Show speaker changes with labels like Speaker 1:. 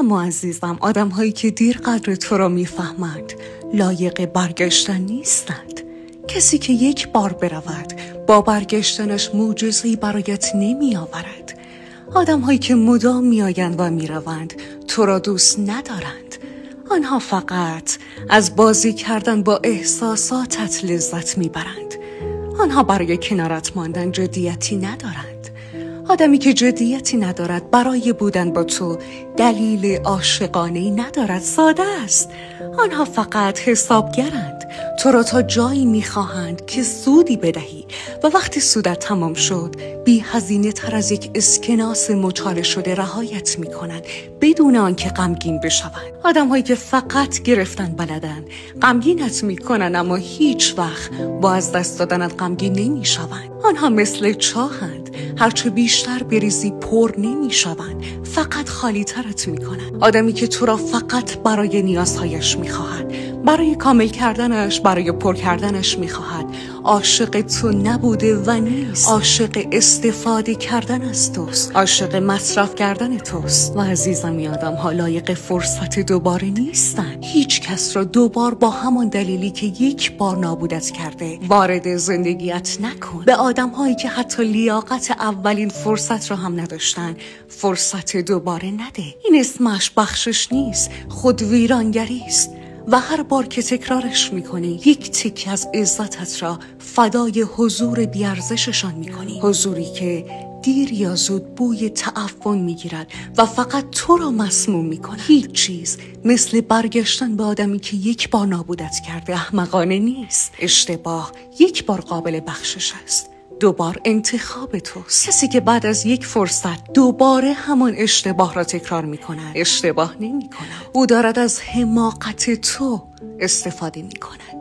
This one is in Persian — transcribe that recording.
Speaker 1: اما عزیزم، آدم هایی که دیر قدر تو را میفهمند لایق برگشتن نیستند. کسی که یک بار برود با برگشتنش معجزه‌ای برایت نمی آورد. آدم هایی که مدام می آیند و می روند تو را دوست ندارند. آنها فقط از بازی کردن با احساساتت لذت می برند. آنها برای کنارت ماندن جدیتی ندارند. آدمی که جدیتی ندارد برای بودن با تو دلیل عاشقانه‌ای ندارد، ساده است. آنها فقط حسابگرند. تو را تا جایی می‌خواهند که سودی بدهی و وقتی سودت تمام شد بی هزینه تر از یک اسکناس مچاله شده رهایت می‌کنند بدون آنکه غمگین بشوند. آدم‌هایی که فقط گرفتن بلدن غمگینت می‌کنند اما هیچ وقت با از دست دادنت غمگین نمی‌شوند. آنها مثل چاهند، هرچه بیشتر بریزی پر نمی‌شوند، فقط خالی ترت می‌کنند. آدمی که تو را فقط برای نیازهایش می‌خواهد، برای کامل کردنش، برای پر کردنش می‌خواهد، عاشق تو نبوده و نیست. عاشق استفاده کردن از توست، عاشق مصرف کردن توست. و عزیزم، این آدم‌ها لایق فرصت دوباره نیستن. هیچ کس را دوبار با همان دلیلی که یک بار نابودت کرده وارد زندگیت نکن. به آدم‌هایی که حتی لیاقت اولین فرصت را هم نداشتن فرصت دوباره نده. این اسمش بخشش نیست، خود ویرانگری است. و هر بار که تکرارش میکنی یک تکه از عزتت را فدای حضور بیارزششان میکنی. حضوری که دیر یا زود بوی تعفن میگیرد و فقط تو را مسموم میکنه. هیچ چیز مثل برگشتن به آدمی که یک بار نابودت کرده احمقانه نیست. اشتباه یک بار قابل بخشش است، دوبار انتخاب توست. کسی که بعد از یک فرصت دوباره همان اشتباه را تکرار می‌کند اشتباه نمی‌کند. او دارد از حماقت تو استفاده می‌کند.